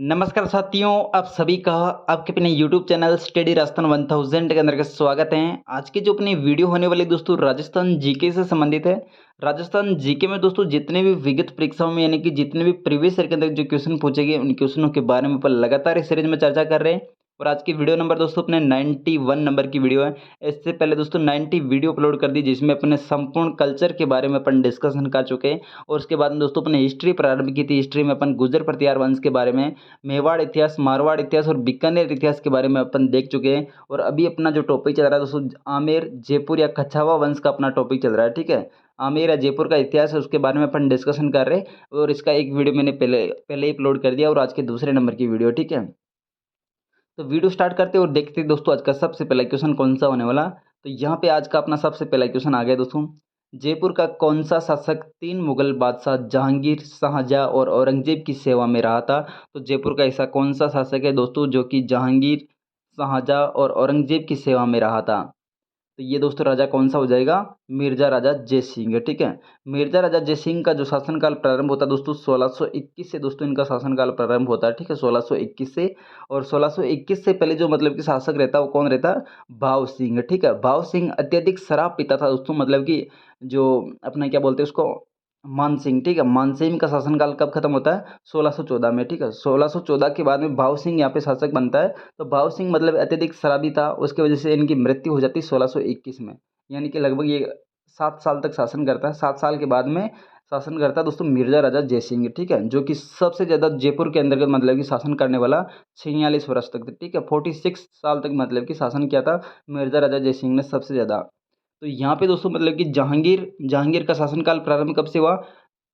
नमस्कार साथियों, आप सभी का आपके अपने यूट्यूब चैनल स्टडी राजस्थान 1000 के अंदर का स्वागत है। आज की जो अपनी वीडियो होने वाली दोस्तों राजस्थान जीके से संबंधित है। राजस्थान जीके में दोस्तों जितने भी विगत परीक्षाओं में यानी कि जितने भी प्रीवियस ईयर के अंदर जो क्वेश्चन पूछे गए उन क्वेश्चनों के बारे में अपन लगातार इस सीरीज में चर्चा कर रहे हैं। और आज की वीडियो नंबर दोस्तों अपने 91 नंबर की वीडियो है। इससे पहले दोस्तों 90 वीडियो अपलोड कर दी जिसमें अपने संपूर्ण कल्चर के बारे में अपन डिस्कशन कर चुके हैं। और उसके बाद में दोस्तों अपने हिस्ट्री प्रारंभ की थी। हिस्ट्री में अपन गुर्जर प्रतिहार वंश के बारे में, मेवाड़ इतिहास, मारवाड़ इतिहास और बीकानेर इतिहास के बारे में अपन देख चुके हैं। और अभी अपना जो टॉपिक चल रहा है दोस्तों आमेर, जयपुर या कछावा वंश का अपना टॉपिक चल रहा है। ठीक है, आमेर या जयपुर का इतिहास है, उसके बारे में अपन डिस्कशन कर रहे हैं। और इसका एक वीडियो मैंने पहले पहले ही अपलोड कर दिया और आज के दूसरे नंबर की वीडियो। ठीक है, तो वीडियो स्टार्ट करते हैं और देखते हैं दोस्तों आज का सबसे पहला क्वेश्चन कौन सा होने वाला। तो यहाँ पे आज का अपना सबसे पहला क्वेश्चन आ गया दोस्तों। जयपुर का कौन सा शासक 3 मुगल बादशाह जहांगीर, शाहजहां और औरंगजेब की सेवा में रहा था। तो जयपुर का ऐसा कौन सा शासक है दोस्तों जो कि जहांगीर, शाहजहां और औरंगजेब की सेवा में रहा था। तो ये दोस्तों राजा कौन सा हो जाएगा, मिर्जा राजा जयसिंह है। ठीक है, मिर्जा राजा जयसिंह का जो शासनकाल प्रारंभ होता है दोस्तों 1621 से दोस्तों इनका शासनकाल प्रारंभ होता है। ठीक है, 1621 से। और 1621 से पहले जो मतलब कि शासक रहता है वो कौन रहता है, भाव सिंह। ठीक है, भाव सिंह अत्यधिक शराब पीता था दोस्तों, मतलब कि जो अपना क्या बोलते हैं उसको, मानसिंह। ठीक है, मानसिंह का शासनकाल कब खत्म होता है, 1614 में। ठीक है, 1614 के बाद में भाव सिंह यहाँ पे शासक बनता है। तो भाव सिंह मतलब अत्यधिक शराबी था, उसकी वजह से इनकी मृत्यु हो जाती है 1621 में। यानी कि लगभग ये 7 साल तक शासन करता है। 7 साल के बाद में शासन करता है दोस्तों मिर्जा राजा जयसिंह। ठीक है, जो कि सबसे ज़्यादा जयपुर के अंतर्गत मतलब कि शासन करने वाला 46 वर्ष तक थे। ठीक है, 46 साल तक मतलब कि शासन किया था मिर्जा राजा जयसिंह ने सबसे ज़्यादा। तो यहाँ पे दोस्तों मतलब कि जहांगीर जहांगीर का शासनकाल प्रारंभ कब से हुआ,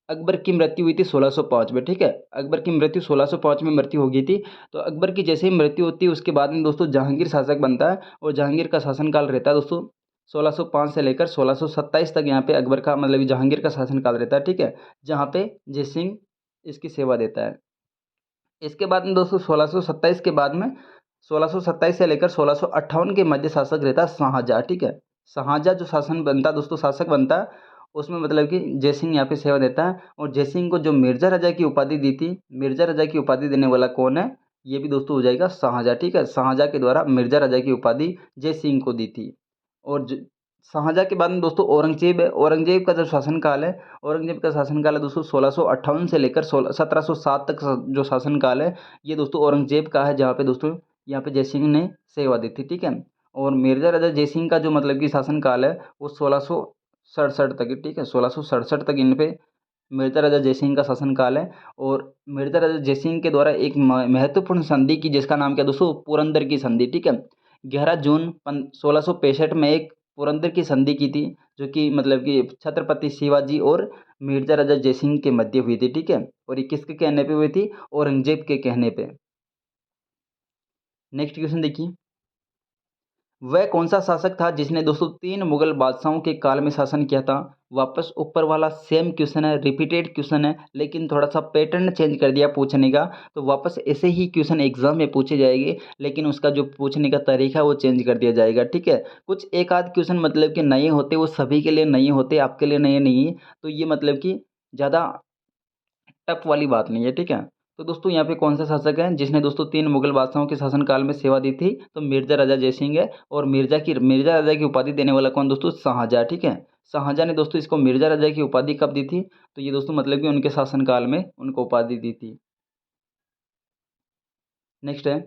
अकबर की मृत्यु हुई थी 1605 में। ठीक है, अकबर की मृत्यु 1605 में मृत्यु हो गई थी। तो अकबर की जैसे ही मृत्यु होती है उसके बाद में दोस्तों जहांगीर शासक बनता है। और जहांगीर का शासनकाल रहता है दोस्तों 1605 से लेकर 1627 तक। यहाँ पे अकबर का मतलब कि जहांगीर का शासनकाल रहता है। ठीक है, जहाँ पे जयसिंह इसकी सेवा देता है। इसके बाद में दोस्तों 1627 के बाद में 1627 से लेकर 1658 के मध्य शासक रहता है शाहजहाँ। ठीक है, शाहजहाँ जो शासन बनता है दोस्तों, शासक बनता है, उसमें मतलब कि जयसिंह यहाँ पे सेवा देता है। और जयसिंह को जो मिर्जा राजा की उपाधि दी थी, मिर्जा राजा की उपाधि देने वाला कौन है, ये भी दोस्तों हो जाएगा शाहजहाँ। ठीक है, शाहजहाँ के द्वारा मिर्जा राजा की उपाधि जयसिंह को दी थी। और शाहजहाँ के बाद में दोस्तों औरंगजेब है। औरंगजेब का जो शासनकाल है, औरंगजेब का शासनकाल है दोस्तों 1658 से लेकर 1707 तक जो शासनकाल है ये दोस्तों औरंगजेब का है, जहाँ पे दोस्तों यहाँ पे जयसिंह ने सेवा दी थी। ठीक है, और मिर्जा राजा जयसिंह का जो मतलब कि शासनकाल है वो 1667 तक है। ठीक है, 1667 तक इन पे मिर्जा राजा जयसिंह का शासनकाल है। और मिर्जा राजा जयसिंह के द्वारा एक महत्वपूर्ण संधि की जिसका नाम क्या है दोस्तों, पुरंदर की संधि। ठीक है, 11 जून 1665 में एक पुरंदर की संधि की थी, जो कि मतलब कि छत्रपति शिवाजी और मिर्जा राजा जयसिंह के मध्य हुई थी। ठीक है, और ये किसके कहने पे हुई थी, औरंगजेब के कहने पे। नेक्स्ट क्वेश्चन देखिए, वह कौन सा शासक था जिसने दोस्तों 3 मुगल बादशाहों के काल में शासन किया था। वापस ऊपर वाला सेम क्वेश्चन है, रिपीटेड क्वेश्चन है, लेकिन थोड़ा सा पैटर्न चेंज कर दिया पूछने का। तो वापस ऐसे ही क्वेश्चन एग्जाम में पूछे जाएंगे, लेकिन उसका जो पूछने का तरीका वो चेंज कर दिया जाएगा। ठीक है, कुछ एक आध क्वेश्चन मतलब कि नए होते, वो सभी के लिए नहीं होते, आपके लिए नए नहीं है। तो ये मतलब कि ज़्यादा टफ वाली बात नहीं है। ठीक है, तो दोस्तों यहाँ पे कौन सा शासक है जिसने दोस्तों 3 मुगल बादशाहों के शासनकाल में सेवा दी थी, तो मिर्जा राजा जयसिंह है। और मिर्जा राजा की उपाधि देने वाला कौन दोस्तों, शाहजहाँ। ठीक है, शाहजहाँ ने दोस्तों इसको मिर्जा राजा की उपाधि कब दी थी, तो ये दोस्तों मतलब कि उनके शासनकाल में उनको उपाधि दी थी। नेक्स्ट है,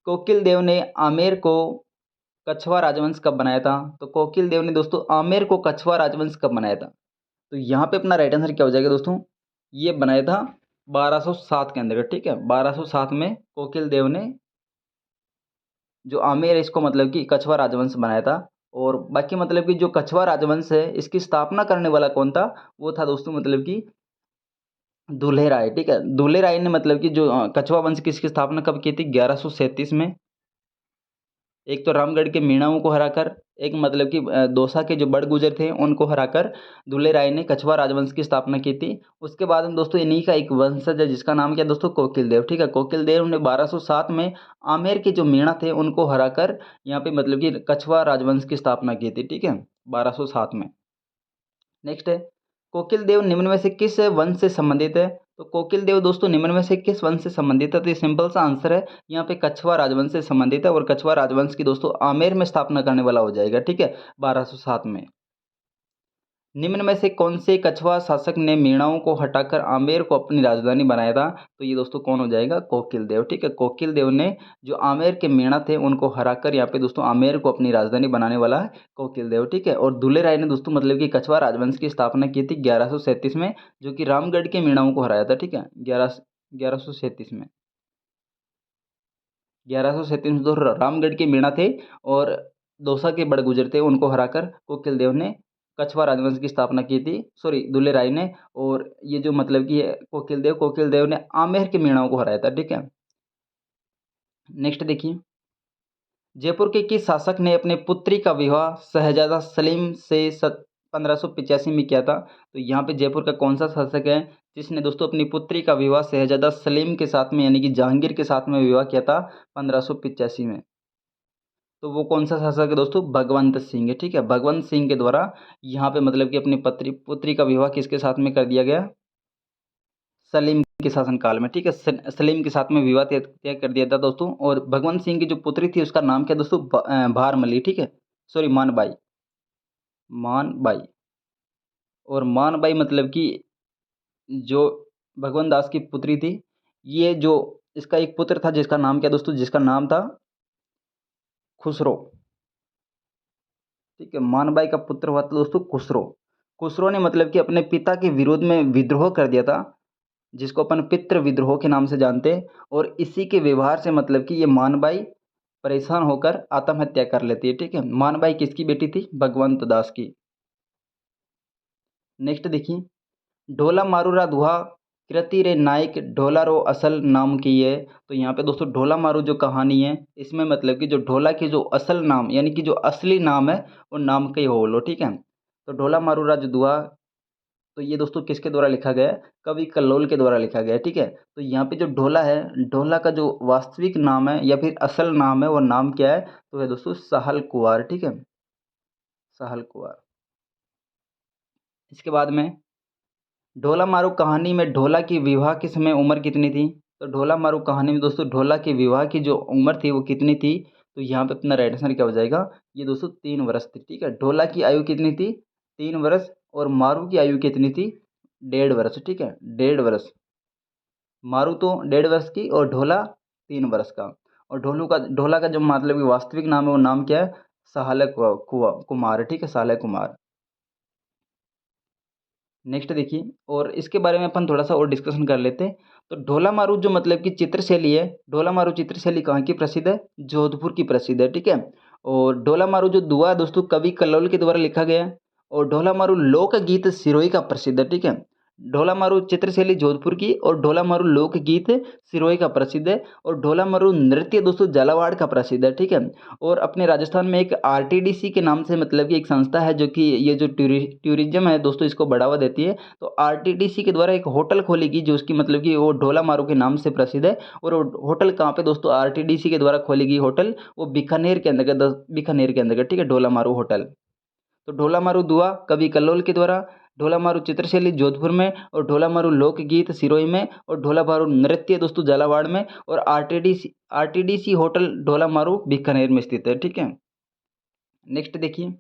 कोकिल देव ने आमेर को कछवा राजवंश कब बनाया था। तो कोकिल देव ने दोस्तों आमेर को कछवा राजवंश कब बनाया था। तो यहाँ पे अपना राइट आंसर क्या हो जाएगा दोस्तों, ये बनाया था 1207 के अंदर। ठीक है, 1207 में कोकिल देव ने जो आमेर है इसको मतलब कि कछवा राजवंश बनाया था। और बाकी मतलब कि जो कछवा राजवंश है इसकी स्थापना करने वाला कौन था, वो था दोस्तों मतलब कि दुल्हे राय। ठीक है, दुल्हे राय ने मतलब कि जो कछवा वंश की इसकी स्थापना कब की थी, 1137 में। एक तो रामगढ़ के मीणाओं को हराकर, एक मतलब कि दौसा के जो बड़गुजर थे उनको हराकर दुल्हे राय ने कछवा राजवंश की स्थापना की थी। उसके बाद में दोस्तों इन्हीं का एक वंशज है जिसका नाम क्या है दोस्तों, कोकिल देव। ठीक है, कोकिल देव ने 1207 में आमेर के जो मीणा थे उनको हराकर यहाँ पे मतलब कि कछवा राजवंश की स्थापना की थी। ठीक है, 1207 में। नेक्स्ट है, कोकिल देव निम्न में से किस वंश से संबंधित है। तो कोकिल देव दोस्तों निम्न में से किस वंश से संबंधित है? तो ये सिंपल सा आंसर है, यहाँ पे कछवा राजवंश से संबंधित है और कछवा राजवंश की दोस्तों आमेर में स्थापना करने वाला हो जाएगा, ठीक है, 1207 में। निम्न में से कौन से कछवा शासक ने मीणाओं को हटाकर आमेर को अपनी राजधानी बनाया था? तो ये दोस्तों कौन हो जाएगा? कोकिल देव, ठीक है। कोकिल देव ने जो आमेर के मीणा थे उनको हराकर यहाँ पे दोस्तों आमेर को अपनी राजधानी बनाने वाला है कोकिल देव, ठीक है। और दुल्ले राय ने दोस्तों मतलब कि कछवा राजवंश की स्थापना की थी 1137 में, जो कि रामगढ़ के मीणाओं को हराया था, ठीक है, 1137 में। 1137 में तो रामगढ़ के मीणा थे और दौसा के बड़गुजर थे, उनको हराकर कोकिल देव ने कछवा राजवंश की स्थापना की थी, सॉरी दुल्ले राय ने। और ये जो मतलब कि है कोकिल देव ने आमेर के मीणाओं को हराया था, ठीक है। नेक्स्ट देखिए, जयपुर के किस शासक ने अपने पुत्री का विवाह शहजादा सलीम से 1585 में किया था? तो यहाँ पे जयपुर का कौन सा शासक है जिसने दोस्तों अपनी पुत्री का विवाह शहजादा सलीम के साथ में यानी कि जहांगीर के साथ में विवाह किया था 1585 में? तो वो कौन सा शासक है दोस्तों? भगवंत सिंह है, ठीक है। भगवंत सिंह के द्वारा यहाँ पे मतलब कि अपनी पुत्री का विवाह किसके साथ में कर दिया गया? सलीम के शासनकाल में, ठीक है। सलीम के साथ में विवाह तय कर दिया था दोस्तों। और भगवंत सिंह की जो पुत्री थी उसका नाम क्या दोस्तों? भारमली, ठीक है, सॉरी मानबाई, मानबाई। और मानबाई मतलब कि जो भगवंत दास की पुत्री थी, ये जो इसका एक पुत्र था जिसका नाम क्या दोस्तों? जिसका नाम था खुसरो, ठीक है। मानबाई का पुत्र हुआ था दोस्तों खुसरो। खुसरो ने मतलब कि अपने पिता के विरोध में विद्रोह कर दिया था, जिसको अपन पितृ विद्रोह के नाम से जानते हैं। और इसी के व्यवहार से मतलब कि ये मानबाई परेशान होकर आत्महत्या कर लेती है, ठीक है। मानबाई किसकी बेटी थी? भगवंत दास की। नेक्स्ट देखिए, ढोला मारूरा दुहा कृति रे नायक ढोला रो असल नाम की है। तो यहाँ पे दोस्तों ढोला मारू जो कहानी है इसमें मतलब कि जो ढोला की जो असल नाम यानी कि जो असली नाम है वो नाम के हो लो, ठीक है। तो ढोला मारूरा जो दुहा, तो ये दोस्तों किसके द्वारा लिखा गया है? कवि कल्लोल के द्वारा लिखा गया है, ठीक है। तो यहाँ पे जो ढोला है, ढोला का जो वास्तविक नाम है या फिर असल नाम है वो नाम क्या है? तो है दोस्तों सहल कुंवर, ठीक है, सहल कुंवर। इसके बाद में ढोला मारू कहानी में ढोला की विवाह के समय उम्र कितनी थी? तो ढोला मारू कहानी में दोस्तों ढोला की विवाह की जो उम्र थी वो कितनी थी? तो यहाँ पे अपना राइट आंसर क्या हो जाएगा? ये दोस्तों 3 वर्ष थी, ठीक है। ढोला की आयु कितनी थी? 3 वर्ष। और मारू की आयु कितनी थी? 1.5 वर्ष, ठीक है, 1.5 वर्ष। मारू तो 1.5 वर्ष की और ढोला 3 वर्ष का। और ढोला का जो मतलब कि वास्तविक नाम है वो नाम क्या है? साहले कुमार, ठीक है, साहले कुमार। नेक्स्ट देखिए, और इसके बारे में अपन थोड़ा सा और डिस्कशन कर लेते हैं। तो ढोला मारू जो मतलब कि चित्रशैली है, ढोला मारू चित्रशैली कहाँ की प्रसिद्ध है? जोधपुर की प्रसिद्ध है, ठीक है। और ढोला मारू जो दुआ है दोस्तों कवि कल्लोल के द्वारा लिखा गया है। और ढोला मारू लोकगीत सिरोही का प्रसिद्ध है, ठीक है। ढोला मारू चित्रशैली जोधपुर की और ढोला मारू लोकगीत सिरोही का प्रसिद्ध है। और ढोला मारू नृत्य दोस्तों झालावाड़ का प्रसिद्ध है, ठीक है। और अपने राजस्थान में एक आरटीडीसी के नाम से मतलब कि एक संस्था है जो कि ये जो टूरिज्म है दोस्तों इसको बढ़ावा देती है। तो आरटीडीसी के द्वारा एक होटल खोलेगी जो उसकी मतलब कि वो ढोला मारू के नाम से प्रसिद्ध है। और वो होटल कहाँ पे दोस्तों? आरटीडीसी के द्वारा खोलेगी होटल, वो बीकानेर के अंतर्गत, बीकानेर के अंतर्गत, ठीक है, ढोला मारू होटल। तो ढोला मारू दुआ कवि कल्लोल के द्वारा, ढोला मारू चित्रशैली जोधपुर में, और ढोला मारू लोकगीत सिरोही में, और ढोला मारू नृत्य दोस्तों झालावाड़ में, और आरटीडीसी होटल ढोला मारू बीकानेर में स्थित है, ठीक है। नेक्स्ट देखिए,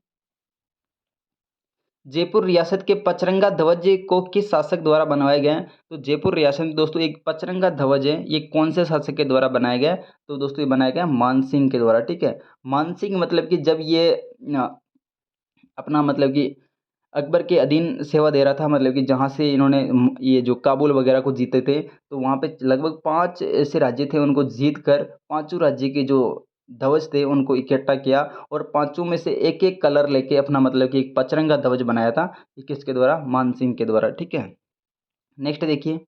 जयपुर रियासत के पचरंगा ध्वज को किस शासक द्वारा बनवाया गया है? तो जयपुर रियासत में दोस्तों एक पचरंगा ध्वज है, ये कौन से शासक के द्वारा बनाया गया है? तो दोस्तों ये बनाया गया मानसिंह के द्वारा, ठीक है। मानसिंह मतलब कि जब ये अपना मतलब कि अकबर के अधीन सेवा दे रहा था, मतलब कि जहाँ से इन्होंने ये जो काबुल वगैरह को जीते थे, तो वहाँ पे लगभग 5 ऐसे राज्य थे, उनको जीत कर पाँचों राज्य के जो ध्वज थे उनको इकट्ठा किया और पाँचों में से एक-एक कलर लेके अपना मतलब कि एक पचरंगा ध्वज बनाया था। ये किसके द्वारा? मानसिंह के द्वारा, ठीक है। नेक्स्ट देखिए,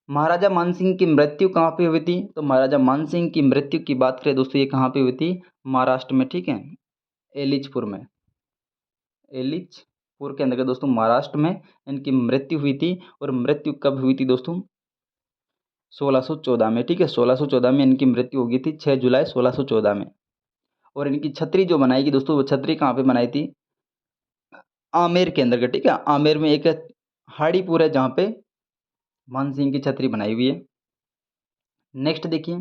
महाराजा मानसिंह की मृत्यु कहाँ पे हुई थी? तो महाराजा मानसिंह की मृत्यु की बात करें दोस्तों, ये कहाँ पे हुई थी? महाराष्ट्र में, ठीक है, एलिचपुर में। एलिचपुर के अंतर्गत दोस्तों महाराष्ट्र में इनकी मृत्यु हुई थी। और मृत्यु कब हुई थी दोस्तों? 1614 में, ठीक है, 1614 में इनकी मृत्यु हो गई थी, 6 जुलाई 1614 में। और इनकी छतरी जो बनाई गई दोस्तों, वो छतरी कहाँ पे बनाई थी? आमेर के अंतर्गत, ठीक है, आमेर में एक हाड़ीपुर है जहाँ पे मानसिंह की छतरी बनाई हुई है। नेक्स्ट देखिए,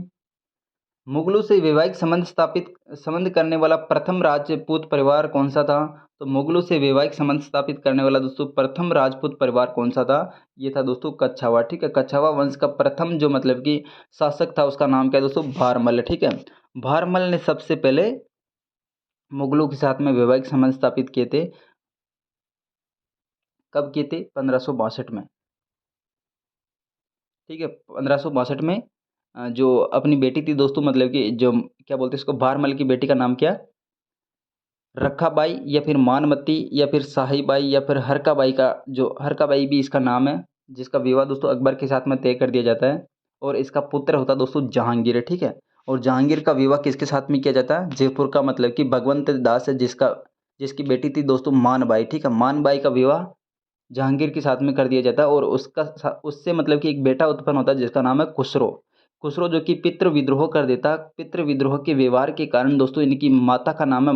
मुगलों से वैवाहिक संबंध करने वाला प्रथम राजपूत परिवार कौन सा था? तो मुगलों से वैवाहिक संबंध स्थापित करने वाला दोस्तों प्रथम राजपूत परिवार कौन सा था? ये था दोस्तों कच्छावा। ठीक है, कच्छावा वंश का प्रथम जो मतलब कि शासक था उसका नाम क्या है दोस्तों? भारमल। ठीक है, भारमल ने सबसे पहले मुगलों के साथ में वैवाहिक संबंध स्थापित किए थे। कब किए थे? 1562 में। ठीक है, 1562 में जो अपनी बेटी थी दोस्तों मतलब कि जो क्या बोलते हैं इसको, भारमल की बेटी का नाम क्या? रखाबाई या फिर मानमती या फिर साहिबाई या फिर हरकाबाई का जो हरकाबाई भी इसका नाम है, जिसका विवाह दोस्तों अकबर के साथ में तय कर दिया जाता है और इसका पुत्र होता है दोस्तों जहांगीर है। ठीक है, और जहांगीर का विवाह किसके साथ में किया जाता है? जयपुर का मतलब कि भगवंत दास है जिसकी बेटी थी दोस्तों मानबाई। ठीक है, मानबाई का विवाह जहांगीर के साथ में कर दिया जाता है और उससे मतलब कि एक बेटा उत्पन्न होता है जिसका नाम है खुसरो। खुसरो जो कि पितृ विद्रोह कर देता है। पितृ विद्रोह के व्यवहार के कारण दोस्तों इनकी माता का नाम है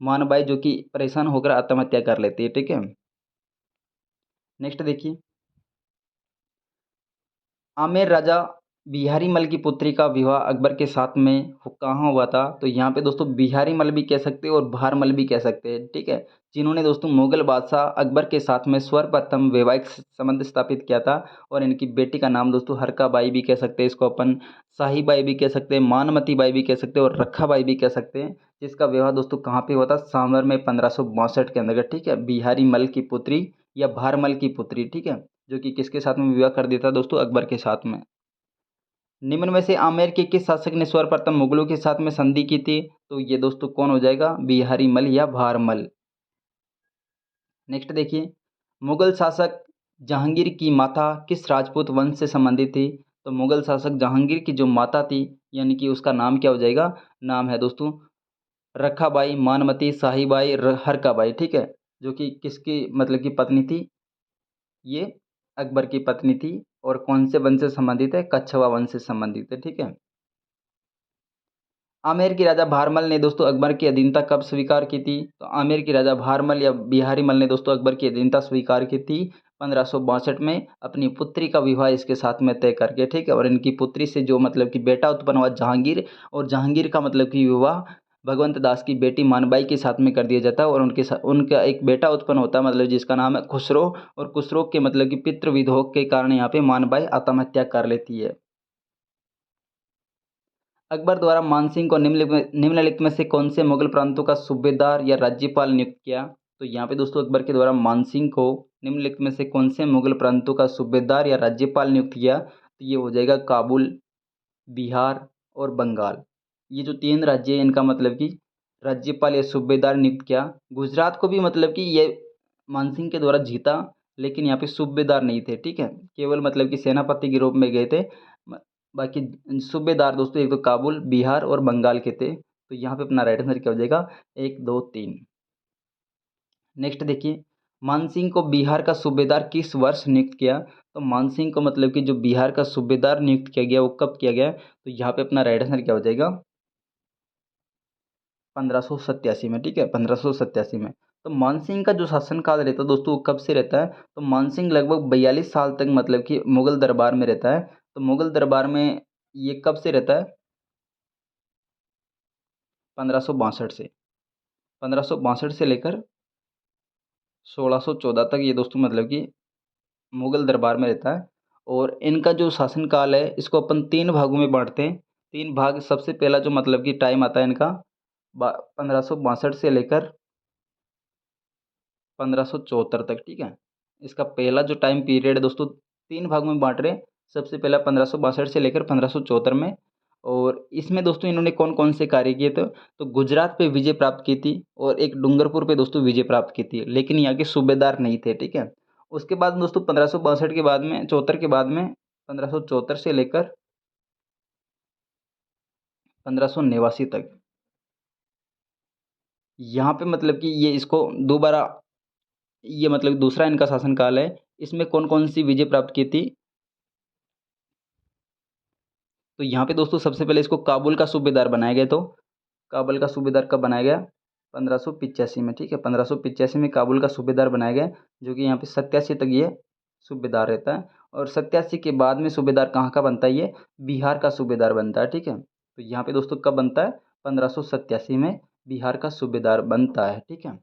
मानबाई, जो कि परेशान होकर आत्महत्या कर लेती है। ठीक है, नेक्स्ट देखिए, आमेर राजा बिहारी मल की पुत्री का विवाह अकबर के साथ में कहाँ हुआ था? तो यहाँ पे दोस्तों बिहारी मल भी कह सकते हैं और भारमल भी कह सकते हैं। ठीक है, जिन्होंने दोस्तों मुगल बादशाह अकबर के साथ में सर्वप्रथम वैवाहिक संबंध स्थापित किया था और इनकी बेटी का नाम दोस्तों हरका बाई भी कह सकते हैं, इसको अपन शाही बाई भी कह सकते हैं, मानमती बाई भी कह सकते हैं और रखा बाई भी कह सकते हैं, जिसका विवाह दोस्तों कहाँ पे हुआ था? सांवर में 1562 के अंतर्गत। ठीक है, बिहारी मल की पुत्री या भारमल की पुत्री। ठीक है, जो कि किसके साथ में विवाह कर देता दोस्तों? अकबर के साथ में। निम्न में से आमेर के किस शासक ने सर्वप्रथम मुगलों के साथ में संधि की थी? तो ये दोस्तों कौन हो जाएगा? बिहारी मल या भारमल। नेक्स्ट देखिए, मुगल शासक जहांगीर की माता किस राजपूत वंश से संबंधित थी? तो मुगल शासक जहांगीर की जो माता थी यानी कि उसका नाम क्या हो जाएगा? नाम है दोस्तों रखाबाई, मानमती, साहिबाई, हरकाबाई। ठीक है, जो कि किसकी मतलब की पत्नी थी? ये अकबर की पत्नी थी और कौन से वंश से संबंधित है? कच्छवा वंश से संबंधित है। ठीक है, आमेर के राजा भारमल ने दोस्तों अकबर की अधीनता कब स्वीकार की थी? तो आमेर के राजा भारमल या बिहारी मल ने दोस्तों अकबर की अधीनता स्वीकार की थी 1562 में अपनी पुत्री का विवाह इसके साथ में तय करके। ठीक है, और इनकी पुत्री से जो मतलब कि बेटा उत्पन्न हुआ जहांगीर, और जहांगीर का मतलब कि विवाह भगवंत दास की बेटी मानबाई के साथ में कर दिया जाता है और उनके साथ उनका एक बेटा उत्पन्न होता है मतलब जिसका नाम है खुसरो, और खुसरो के मतलब कि पितृ विधोक के कारण यहाँ पे मानबाई आत्महत्या कर लेती है। अकबर द्वारा मानसिंह को निम्नलिखित में से कौन से मुगल प्रांतों का सूबेदार या राज्यपाल नियुक्त किया? तो यहाँ पे दोस्तों अकबर के द्वारा मानसिंह को निम्नलिखित में से कौन से मुगल प्रांतों का सूबेदार या राज्यपाल नियुक्त किया? तो ये हो जाएगा काबुल, बिहार और बंगाल। ये जो तीन राज्य हैं इनका मतलब कि राज्यपाल या सूबेदार नियुक्त किया। गुजरात को भी मतलब कि ये मानसिंह के द्वारा जीता, लेकिन यहाँ पे सूबेदार नहीं थे। ठीक है, केवल मतलब कि सेनापति के रूप में गए थे। बाकी सूबेदार दोस्तों एक तो काबुल, बिहार और बंगाल के थे। तो यहाँ पे अपना राइट आंसर क्या हो जाएगा? एक, दो, तीन। नेक्स्ट देखिए, मानसिंह को बिहार का सूबेदार किस वर्ष नियुक्त किया? तो मानसिंह को मतलब कि जो बिहार का सूबेदार नियुक्त किया गया वो कब किया गया? तो यहाँ पे अपना राइट आंसर क्या हो जाएगा? 1587 में। ठीक है, 1587 में। तो मानसिंह का जो शासनकाल रहता है दोस्तों वो कब से रहता है? तो मानसिंह लगभग 42 साल तक मतलब कि मुगल दरबार में रहता है। तो मुगल दरबार में ये कब से रहता है? 1562 से। 1562 से लेकर 1614 तक ये दोस्तों मतलब कि मुगल दरबार में रहता है। और इनका जो शासनकाल है इसको अपन तीन भागों में बांटते हैं। तीन भाग, सबसे पहला जो मतलब कि टाइम आता है इनका 1562 से लेकर 1574 तक। ठीक है, इसका पहला जो टाइम पीरियड है दोस्तों तीन भाग में बांट रहे हैं। सबसे पहला 1562 से लेकर 1574 में। और इसमें दोस्तों इन्होंने कौन कौन से कार्य किए थे? तो गुजरात पे विजय प्राप्त की थी और एक डूंगरपुर पे दोस्तों विजय प्राप्त की थी, लेकिन यहाँ के सूबेदार नहीं थे। ठीक है, उसके बाद दोस्तों 1562 के बाद में, 74 के बाद में, 1574 से लेकर 1589 तक यहाँ पे मतलब कि ये इसको दोबारा, ये मतलब दूसरा इनका शासनकाल है। इसमें कौन कौन सी विजय प्राप्त की थी? तो यहाँ पे दोस्तों सबसे पहले इसको काबुल का सूबेदार बनाया गया। तो काबुल का सूबेदार कब बनाया गया? 1585 में। ठीक है, 1585 में काबुल का सूबेदार बनाया गया, जो कि यहाँ पे 87 तक ये सूबेदार रहता है। और 87 के बाद में सूबेदार कहाँ का बनता है, ये बिहार का सूबेदार बनता है। ठीक है, तो यहाँ पे दोस्तों कब बनता है, 1587 में बिहार का सूबेदार बनता है। ठीक है,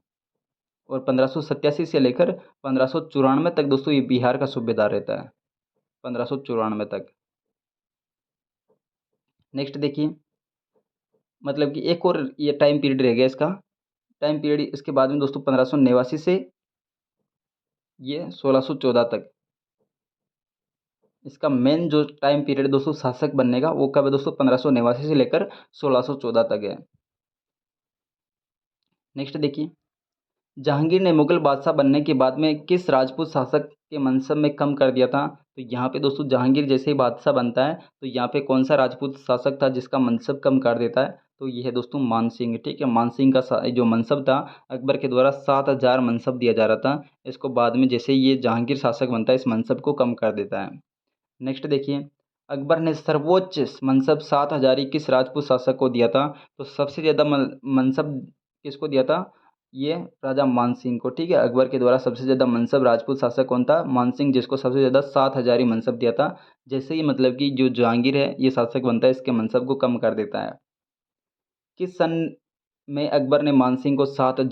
और 1587 से लेकर 1594 तक दोस्तों ये बिहार का सूबेदार रहता है, 1594 तक। नेक्स्ट देखिए, मतलब कि एक और ये टाइम पीरियड रह गया इसका। टाइम पीरियड इसके बाद में दोस्तों 1589 से ये 1614 तक, इसका मेन जो टाइम पीरियड दोस्तों शासक बनने का वो कब है दोस्तों, 1589 से लेकर 1614 तक है। नेक्स्ट देखिए, जहांगीर ने मुगल बादशाह बनने के बाद में किस राजपूत शासक के मनसब में कम कर दिया था। तो यहाँ पे दोस्तों जहांगीर जैसे ही बादशाह बनता है तो यहाँ पे कौन सा राजपूत शासक था जिसका मनसब कम कर देता है, तो ये है दोस्तों मानसिंह। ठीक है, मानसिंह का जो मनसब था अकबर के द्वारा 7000 मनसब दिया जा रहा था, इसको बाद में जैसे ही ये जहांगीर शासक बनता है इस मनसब को कम कर देता है। नेक्स्ट देखिए, अकबर ने सर्वोच्च मनसब 7000 किस राजपूत शासक को दिया था। तो सबसे ज़्यादा मनसब किसको दिया था, ये राजा मानसिंह को। ठीक है, अकबर के द्वारा सबसे ज़्यादा मनसब राजपूत शासक कौन था, मानसिंह, जिसको सबसे ज़्यादा 7000 ही मनसब दिया था। जैसे ही मतलब कि जो जहांगीर है ये शासक बनता है इसके मनसब को कम कर देता है। किस सन में अकबर ने मानसिंह को 7000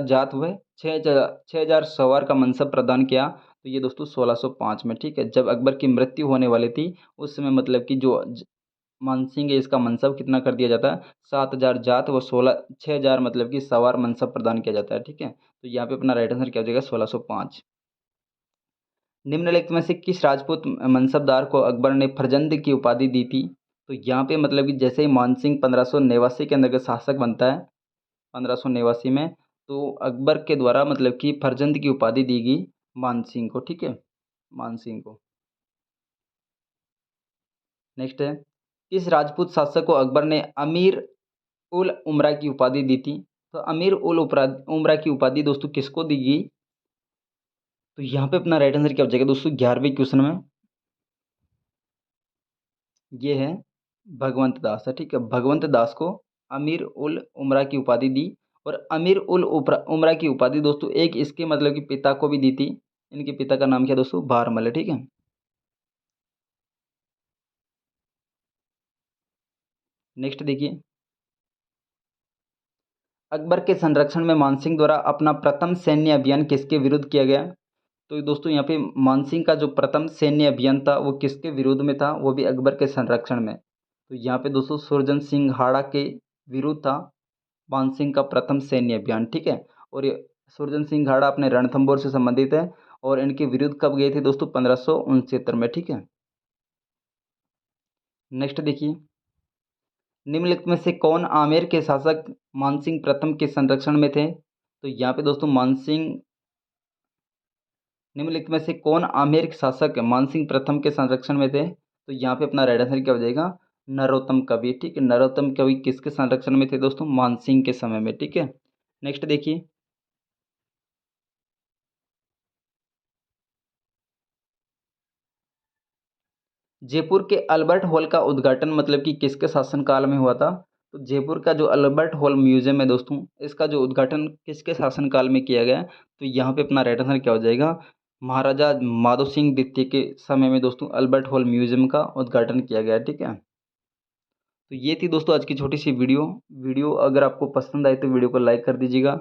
जात व 6000 सवार का मनसब प्रदान किया। तो ये दोस्तों 1605 में। ठीक है, जब अकबर की मृत्यु होने वाली थी उस समय मतलब कि जो मानसिंह है इसका मनसब कितना कर दिया जाता है, 7000 जात व 6000 मतलब कि सवार मनसब प्रदान किया जाता है। ठीक है, तो यहाँ पे अपना राइट आंसर क्या हो जाएगा, 1605। निम्नलिखित में से किस राजपूत मनसबदार को अकबर ने फरजंद की उपाधि दी थी। तो यहाँ पे मतलब कि जैसे ही मानसिंह 1589 के अंदर का शासक बनता है 1589 में, तो अकबर के द्वारा मतलब कि फरजंद की उपाधि दी गई मानसिंह को। ठीक है, मानसिंह को। नेक्स्ट है, किस राजपूत शासक को अकबर ने अमीर उल उमरा की उपाधि दी थी। तो अमीर उल उमरा की उपाधि दोस्तों किसको दी गई। तो यहाँ पे अपना राइट आंसर क्या हो जाएगा दोस्तों, 11वें क्वेश्चन में ये है भगवंत दास है। ठीक है, भगवंत दास को अमीर उल उमरा की उपाधि दी। और अमीर उल उमरा की उपाधि दोस्तों एक इसके मतलब कि पिता को भी दी थी। इनके पिता का नाम क्या दोस्तों, भारमल है। ठीक है, नेक्स्ट देखिए, अकबर के संरक्षण में मानसिंह द्वारा अपना प्रथम सैन्य अभियान किसके विरुद्ध किया गया। तो दोस्तों यहाँ पे मानसिंह का जो प्रथम सैन्य अभियान था वो किसके विरोध में था, वो भी अकबर के संरक्षण में। तो यहाँ पे दोस्तों सुरजन सिंह हाड़ा के विरुद्ध था मानसिंह का प्रथम सैन्य अभियान। ठीक है, और ये सुरजन सिंह हाड़ा अपने रणथंभौर से संबंधित है और इनके विरुद्ध कब गए थे दोस्तों, 1569 में। ठीक है, नेक्स्ट देखिए, निम्नलिखित में से कौन आमेर के शासक मानसिंह प्रथम के संरक्षण में थे। तो यहाँ पे दोस्तों मानसिंह, निम्नलिखित में से कौन आमेर के शासक मानसिंह प्रथम के संरक्षण में थे। तो यहाँ पे अपना राइट आंसर क्या हो जाएगा, नरोत्तम कवि। ठीक है, नरोत्तम कवि किसके संरक्षण में थे दोस्तों, मानसिंह के समय में। ठीक है, नेक्स्ट देखिए, जयपुर के अल्बर्ट हॉल का उद्घाटन मतलब कि किसके शासनकाल में हुआ था। तो जयपुर का जो अल्बर्ट हॉल म्यूजियम है दोस्तों इसका जो उद्घाटन किसके शासनकाल में किया गया है। तो यहाँ पे अपना राइट आंसर क्या हो जाएगा, महाराजा माधो सिंह द्वितीय के समय में दोस्तों अल्बर्ट हॉल म्यूजियम का उद्घाटन किया गया है। ठीक है, तो ये थी दोस्तों आज की छोटी सी वीडियो। वीडियो अगर आपको पसंद आए तो वीडियो को लाइक कर दीजिएगा।